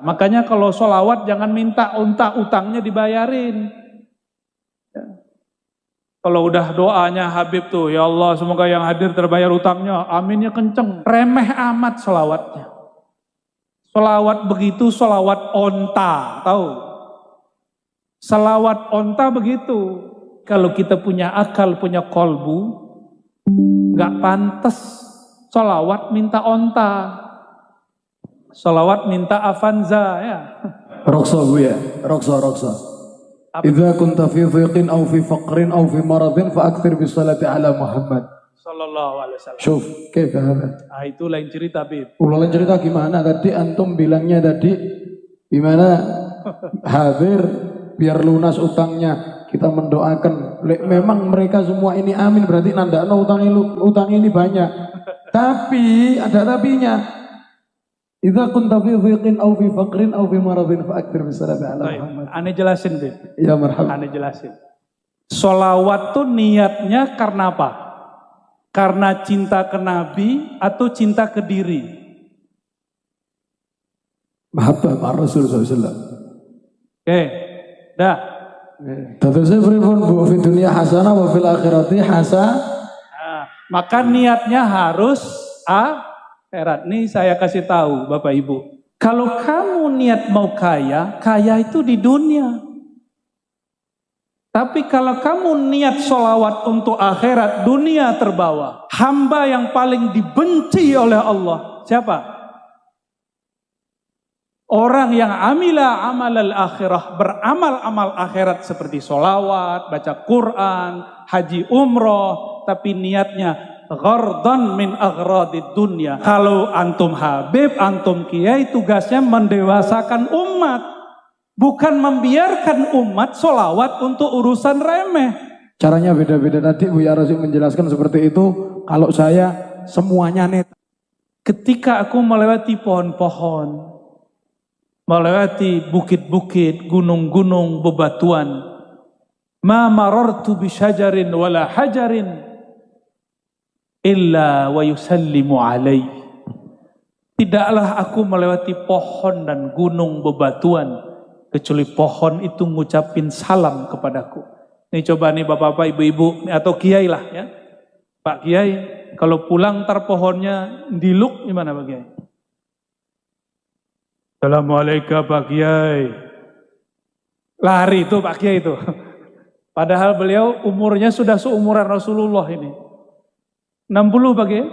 Makanya kalau sholawat jangan minta utangnya dibayarin. Ya. Kalau udah doanya Habib tuh, ya Allah semoga yang hadir terbayar utangnya, aminnya kenceng. Remeh amat sholawatnya. Sholawat begitu, sholawat onta, tahu? Sholawat onta begitu. Kalau kita punya akal, punya kolbu, gak pantas sholawat minta onta. Sholawat minta avanza ya. Roksa bu ya, roksa. Idza kunta fi dhiqin aw fi faqrin aw fi maradin fa akthir bis salati ala Muhammad sallallahu alaihi wasallam. Syuf, kaifa hada? Itu lain cerita, Bib. Lain cerita gimana? Tadi antum bilangnya tadi gimana? Hadir biar lunas utangnya. Kita mendoakan. Memang mereka semua ini amin berarti nandakno utang ini banyak. Tapi ada tapinya. Idza kunta fi dhiqin aw fi faqrin aw fi maradin fa akthir bis salati ala Muhammad. Ane jelasin, Bib. Ya marhaban. Ane jelasin. Sholawat tuh niatnya karena apa? Karena cinta ke Nabi atau cinta ke diri? Mahabbah par Rasul sallallahu. Oke. Dah. Terusnya pripun bu fi dunya hasanah wa fil akhirati hasanah. Nah, maka niatnya harus akhirat. Nih saya kasih tahu Bapak Ibu. Kalau kamu niat mau kaya, kaya itu di dunia. Tapi kalau kamu niat sholawat untuk akhirat, dunia terbawa. Hamba yang paling dibenci oleh Allah, siapa? Orang yang amila amal al-akhirah, beramal amal akhirat seperti sholawat, baca Quran, haji umroh, tapi niatnya ghardan min aghradid dunya. Kalau antum Habib, antum Kiai, tugasnya mendewasakan umat, bukan membiarkan umat sholawat untuk urusan remeh. Caranya beda-beda tadi Bu ya Rasul menjelaskan seperti itu. Kalau saya semuanya net. Ketika aku melewati pohon-pohon, melewati bukit-bukit, gunung-gunung, bebatuan, ma marartu bi syajarin wala hajarin illa wa yusallimu alaih. Tidaklah aku melewati pohon dan gunung bebatuan kecuali pohon itu ngucapin salam kepadaku. Ini coba nih bapak-bapak, ibu-ibu atau kiai lah ya. Pak Kiai, kalau pulang ntar pohonnya diluk gimana Pak Kiai? Assalamualaikum Pak Kiai. Lari itu Pak Kiai itu. Padahal beliau umurnya sudah seumuran Rasulullah ini. 60 Pak Kiai?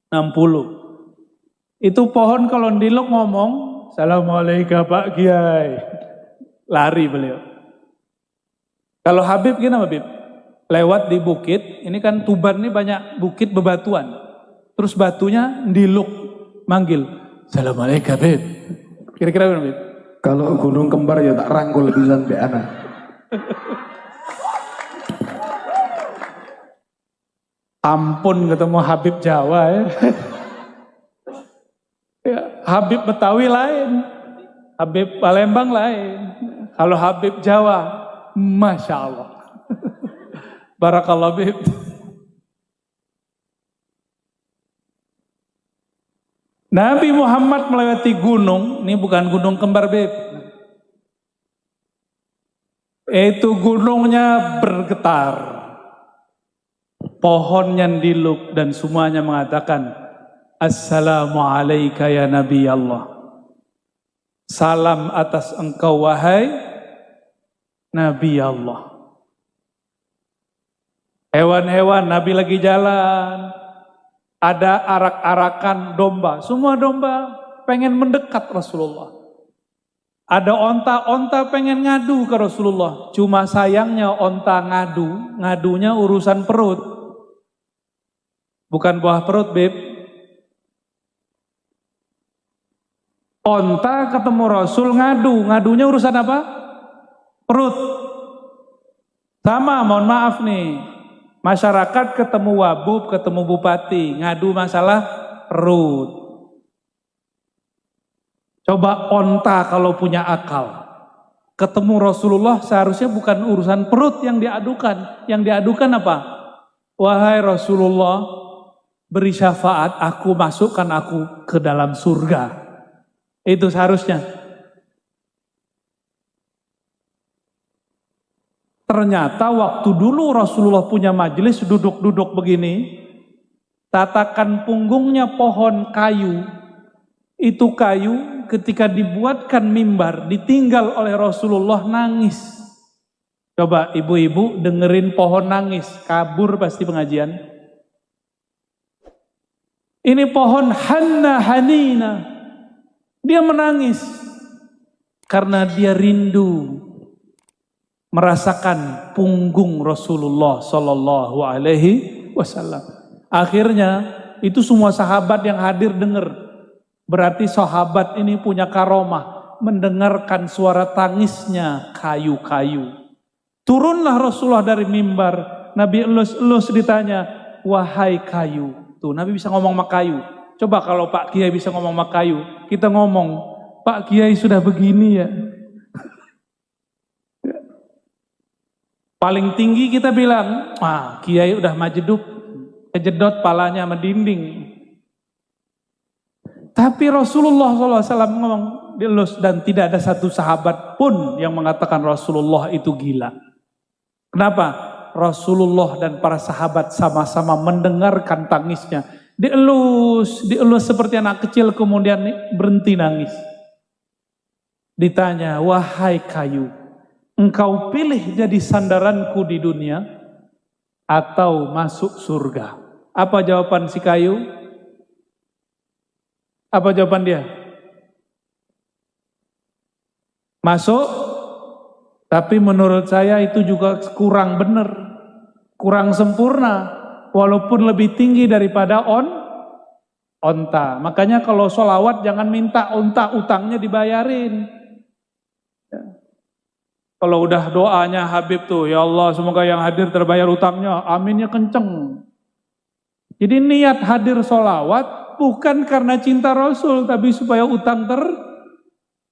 60. Itu pohon kalau diluk ngomong, Assalamualaikum Pak Kiai. Lari beliau. Kalau Habib gimana Habib? Lewat di bukit, ini kan Tuban ini banyak bukit bebatuan. Terus batunya diluk, manggil. Assalamualaikum Habib. Kira-kira gimana Habib? Kalau gunung kembar ya tak rangkul pisan be anak. Ampun ketemu Habib Jawa ya. Ya, Habib Betawi lain, Habib Palembang lain. Kalau Habib Jawa, Masya Allah. Barakallah Habib. Nabi Muhammad melewati gunung, ini bukan gunung kembar Habib. Itu gunungnya bergetar. Pohonnya diluk dan semuanya mengatakan, Assalamualaikum ya Nabi Allah. Salam atas engkau wahai Nabi Allah. Hewan-hewan Nabi lagi jalan. Ada arak-arakan domba. Semua domba pengen mendekat Rasulullah. Ada onta-onta pengen ngadu ke Rasulullah. Cuma sayangnya onta ngadunya urusan perut. Bukan buah perut, Beb. Onta ketemu Rasul ngadunya urusan apa? Perut. Sama, mohon maaf nih. Masyarakat ketemu wabub, ketemu bupati, ngadu masalah perut. Coba onta kalau punya akal. Ketemu Rasulullah seharusnya bukan urusan perut yang diadukan. Yang diadukan apa? Wahai Rasulullah, beri syafaat, aku masukkan aku ke dalam surga. Itu seharusnya. Ternyata waktu dulu Rasulullah punya majelis duduk-duduk begini, tatakan punggungnya pohon kayu. Itu kayu ketika dibuatkan mimbar, ditinggal oleh Rasulullah nangis. Coba ibu-ibu dengerin pohon nangis, kabur pasti pengajian. Ini pohon Hanna Hanina. Dia menangis karena dia rindu merasakan punggung Rasulullah Sallallahu Alaihi Wasallam. Akhirnya itu semua sahabat yang hadir dengar. Berarti sahabat ini punya karomah mendengarkan suara tangisnya kayu-kayu. Turunlah Rasulullah dari mimbar. Nabi elus-elus ditanya, wahai kayu. Tuh Nabi bisa ngomong sama kayu. Coba kalau Pak Kiai bisa ngomong sama kayu, kita ngomong, Pak Kiai sudah begini ya. Paling tinggi kita bilang, Kiai udah majeduk, kejedot palanya sama dinding. Tapi Rasulullah SAW ngomong dilus, dan tidak ada satu sahabat pun yang mengatakan Rasulullah itu gila. Kenapa? Rasulullah dan para sahabat sama-sama mendengarkan tangisnya. Dielus seperti anak kecil kemudian berhenti nangis. Ditanya, wahai kayu, engkau pilih jadi sandaranku di dunia atau masuk surga? Apa jawaban si kayu? Apa jawaban dia? Masuk, tapi menurut saya itu juga kurang benar, kurang sempurna, walaupun lebih tinggi daripada onta. Makanya kalau sholawat jangan minta onta utangnya dibayarin. Kalau udah doanya Habib tuh, ya Allah semoga yang hadir terbayar utangnya, aminnya kenceng. Jadi niat hadir sholawat bukan karena cinta Rasul, tapi supaya utang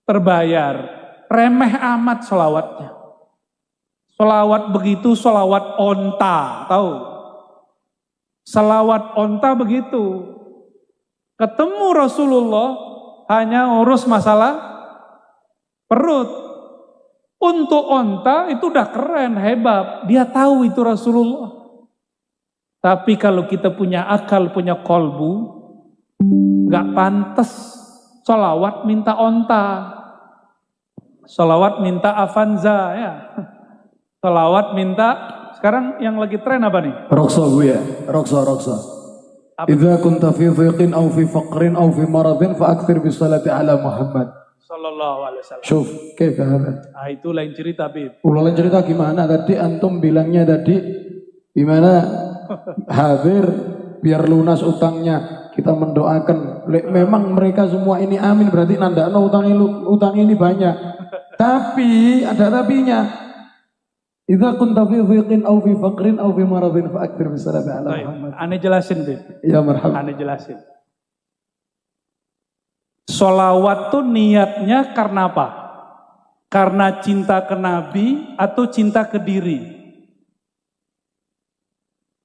terbayar. Remeh amat sholawatnya. Sholawat begitu, sholawat onta, tahu? Sholawat onta begitu. Ketemu Rasulullah hanya urus masalah perut. Untuk onta itu udah keren, hebat. Dia tahu itu Rasulullah. Tapi kalau kita punya akal, punya kolbu, gak pantas sholawat minta onta. Sholawat minta Avanza ya. Sholawat minta, sekarang yang lagi tren apa nih? Roksa Bu ya, roksa. Idza kunta fi dhiqin aw fi faqrin aw fi maradin fa akthir bis salati ala Muhammad sallallahu alaihi wasallam. Syuf, kaifa hada? Itu lain cerita, Bib. Lain cerita gimana tadi antum bilangnya tadi gimana hadir biar lunas utangnya. Kita mendoakan. Memang mereka semua ini amin berarti nandakno utang ini banyak. Tapi ada tapinya. Idza kunta fi dhiqin aw fi faqrin aw fi maradin fa akthir bis salati ala Muhammad. Ane jelasin, Bib. Ya marhaba. Ane jelasin. Sholawat tuh niatnya karena apa? Karena cinta ke Nabi atau cinta ke diri?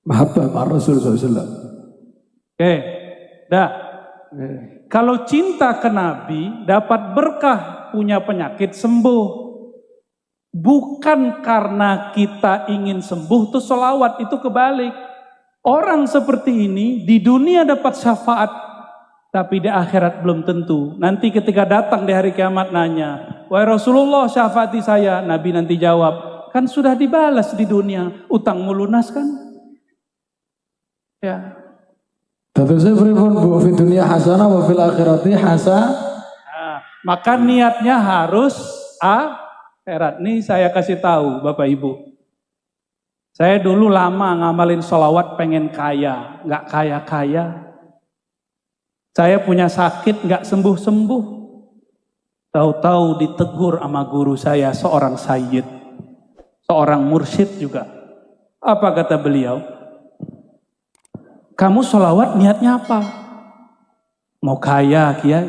Mahabbah ma Rasul sallallahu. Oke. Dah. Kalau cinta ke Nabi dapat berkah, punya penyakit sembuh. Bukan karena kita ingin sembuh tuh sholawat, itu kebalik. Orang seperti ini di dunia dapat syafaat, tapi di akhirat belum tentu. Nanti ketika datang di hari kiamat nanya, wahai Rasulullah syafaati saya, Nabi nanti jawab, kan sudah dibalas di dunia, utangmu lunas kan? Ya. Terusnya pripun Bu, fi dunia hasanah wa fil akhirati Maka niatnya harus akhirat. Nih saya kasih tahu Bapak Ibu. Saya dulu lama ngamalin sholawat pengen kaya, nggak kaya-kaya. Saya punya sakit nggak sembuh-sembuh. Tahu-tahu ditegur sama guru saya, seorang sayyid, seorang mursyid juga. Apa kata beliau? Kamu sholawat niatnya apa? Mau kaya, Kiai?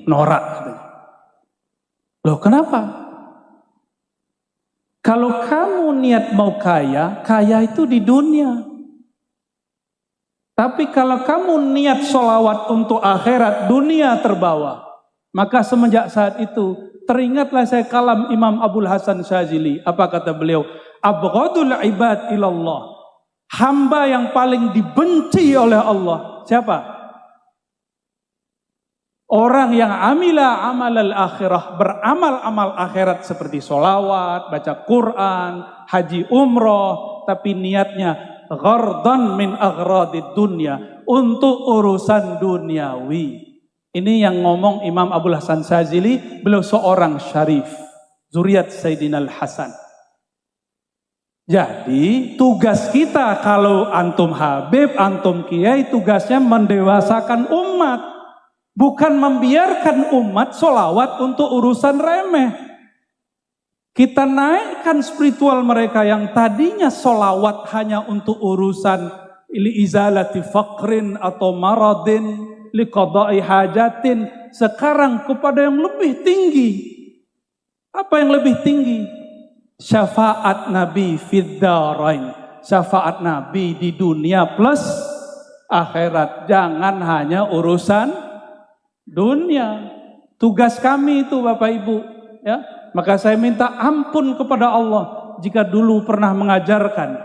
Norak. Loh kenapa? Kalau kamu niat mau kaya, kaya itu di dunia. Tapi kalau kamu niat sholawat untuk akhirat, dunia terbawa. Maka semenjak saat itu, teringatlah saya kalam Imam Abul Hasan Syazili. Apa kata beliau? Abghadul ibad ilallah. Hamba yang paling dibenci oleh Allah. Siapa? Orang yang amila amal akhirah, beramal amal akhirat seperti sholawat, baca Quran, haji umroh, tapi niatnya ghardan min aghradid dunya, untuk urusan duniawi. Ini yang ngomong Imam Abul Hasan Syazili, beliau seorang syarif, zuriat Sayyidina Al-Hasan. Jadi tugas kita kalau antum Habib, antum Kiai, tugasnya mendewasakan umat. Bukan membiarkan umat sholawat untuk urusan remeh. Kita naikkan spiritual mereka yang tadinya sholawat hanya untuk urusan li izalati faqrin atau maradin, li qada'i hajatin. Sekarang kepada yang lebih tinggi. Apa yang lebih tinggi? Syafaat Nabi fid darain, syafaat Nabi di dunia plus akhirat. Jangan hanya urusan dunia. Tugas kami itu Bapak Ibu, ya. Maka saya minta ampun kepada Allah jika dulu pernah mengajarkan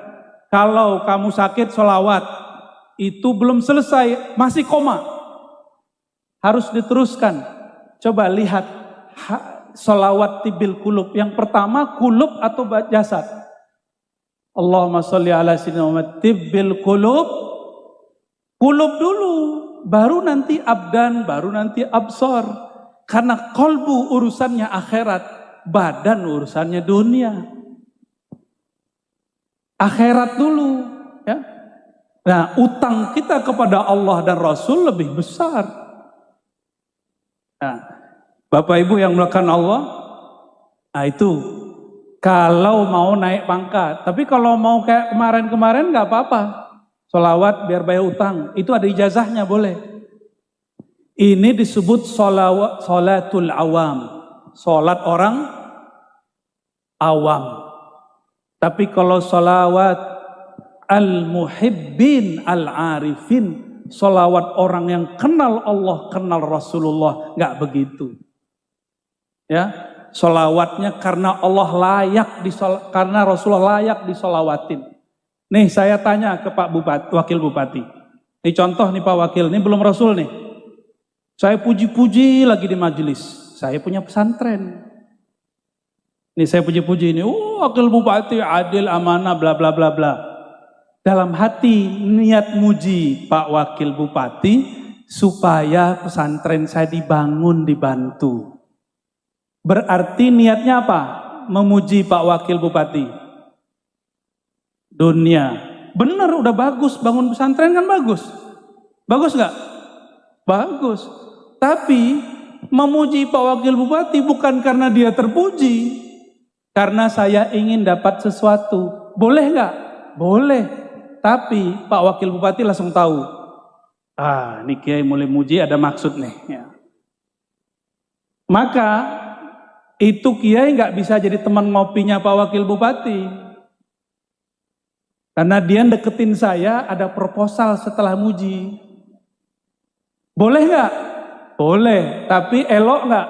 kalau kamu sakit sholawat itu belum selesai, masih koma, harus diteruskan. Coba lihat sholawat tibil kulub. Yang pertama kulub atau jasad. Allahumma sholli ala sayyidina Muhammad tibil kulub. Kulub dulu, baru nanti abdan, baru nanti absor. Karena kolbu urusannya akhirat, badan urusannya dunia. Akhirat dulu, ya. Nah, utang kita kepada Allah dan Rasul lebih besar. Nah, Bapak Ibu yang melakukan Allah, nah itu kalau mau naik pangkat. Tapi kalau mau kayak kemarin-kemarin nggak apa-apa. Sholawat biar bayar utang, itu ada ijazahnya boleh. Ini disebut sholatul awam, sholat orang awam. Tapi kalau sholawat al-muhibbin al-arifin, sholawat orang yang kenal Allah, kenal Rasulullah, nggak begitu. Ya, sholawatnya karena Allah layak karena Rasulullah layak disolawatin. Nih saya tanya ke Pak Bupati, Wakil Bupati. Ini contoh nih Pak Wakil, ini belum Rasul nih. Saya puji-puji lagi di majelis. Saya punya pesantren. Nih saya puji-puji ini, Wakil Bupati adil, amanah, bla bla bla bla. Dalam hati niat muji Pak Wakil Bupati supaya pesantren saya dibangun, dibantu. Berarti niatnya apa? Memuji Pak Wakil Bupati. Dunia. Benar, udah bagus. Bangun pesantren kan bagus. Bagus gak? Bagus. Tapi memuji Pak Wakil Bupati bukan karena dia terpuji. Karena saya ingin dapat sesuatu. Boleh gak? Boleh. Tapi Pak Wakil Bupati langsung tahu. Ah, ini Kiai mulai muji ada maksud nih. Ya. Maka itu Kiai nggak bisa jadi teman ngopinya Pak Wakil Bupati. Karena dia deketin saya ada proposal setelah muji. Boleh nggak? Boleh, tapi elok nggak?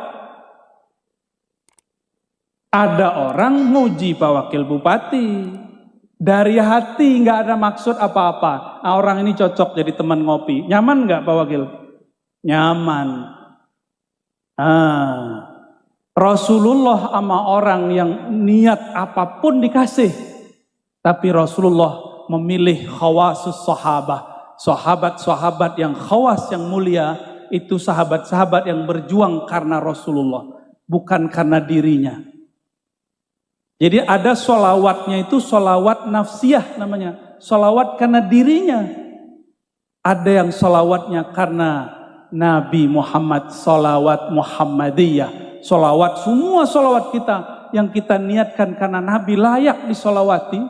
Ada orang muji Pak Wakil Bupati. Dari hati nggak ada maksud apa-apa. Nah, orang ini cocok jadi teman ngopi. Nyaman nggak Pak Wakil? Nyaman. Rasulullah sama orang yang niat apapun dikasih. Tapi Rasulullah memilih khawasus sahabah. Sahabat-sahabat yang khawas, yang mulia. Itu sahabat-sahabat yang berjuang karena Rasulullah. Bukan karena dirinya. Jadi ada sholawatnya itu sholawat nafsiyah namanya. Sholawat karena dirinya. Ada yang sholawatnya karena Nabi Muhammad, sholawat Muhammadiyah. Sholawat, semua sholawat kita yang kita niatkan karena Nabi layak disolawati,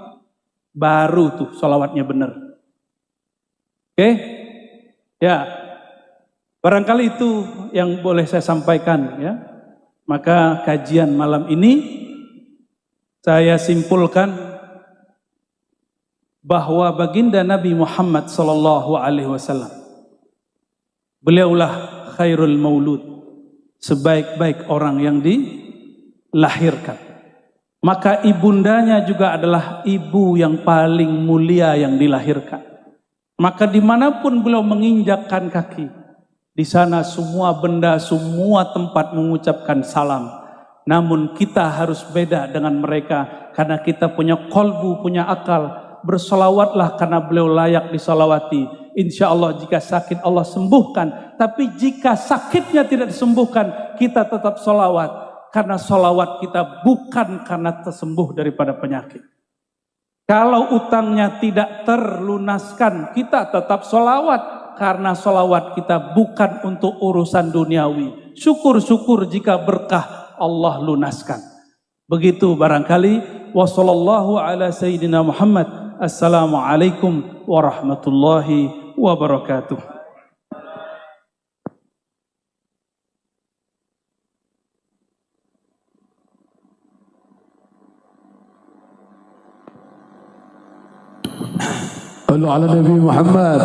baru tuh sholawatnya benar. Oke? Ya, barangkali itu yang boleh saya sampaikan ya. Maka kajian malam ini saya simpulkan bahwa baginda Nabi Muhammad sallallahu alaihi wasallam beliaulah khairul maulud, sebaik-baik orang yang dilahirkan. Maka ibundanya juga adalah ibu yang paling mulia yang dilahirkan. Maka dimanapun beliau menginjakkan kaki, di sana semua benda, semua tempat mengucapkan salam. Namun kita harus beda dengan mereka karena kita punya kolbu, punya akal. Bersolawatlah karena beliau layak disolawati. Insya Allah jika sakit Allah sembuhkan. Tapi jika sakitnya tidak disembuhkan, kita tetap solawat. Karena solawat kita bukan karena tersembuh daripada penyakit. Kalau utangnya tidak terlunaskan, kita tetap solawat. Karena solawat kita bukan untuk urusan duniawi. Syukur-syukur jika berkah Allah lunaskan. Begitu barangkali. Wassallallahu ala sayyidina Muhammad. Assalamualaikum warahmatullahi wabarakatuh. Sallu ala Nabi Muhammad.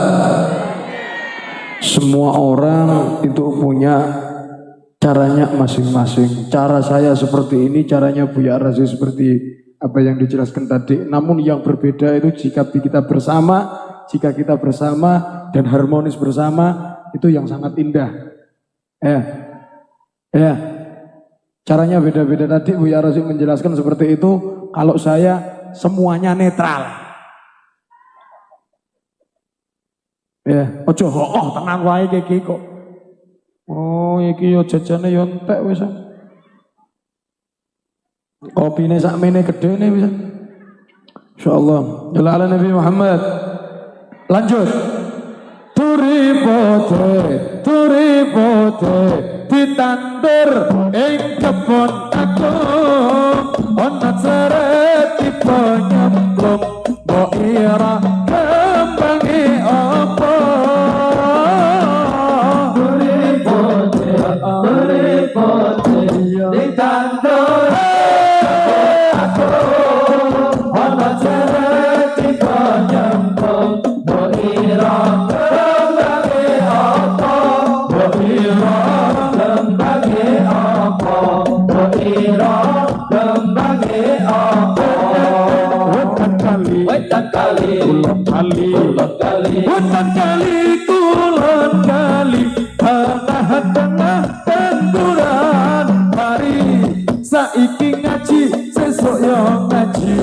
Semua orang itu punya caranya masing-masing. Cara saya seperti ini, caranya Buya Razi seperti apa yang dijelaskan tadi. Namun yang berbeda itu jika kita bersama dan harmonis bersama, itu yang sangat indah. Caranya beda-beda tadi. Buya Razi menjelaskan seperti itu. Kalau saya semuanya netral. Ojo tenang wae iki kok. Oh, iki yo jajane yo entek wis. Kopine sakmene gedene wis. Insyaallah. Ya ala Nabi Muhammad. Lanjut. Turi pote ditandur ing kebon aku. Ana seret tipe nyemplung mbok ira kembangi apa. Turi pote ditandur aku. Ana seret tipe nyemplung mbok ira kembangi apa. Mbok ira kembangi apa. Mbok ira kembangi apa. Wetan kali, kulon kali, tengah-tengah tenduran. Hari saiki ngaji, sesuk yo ngaji.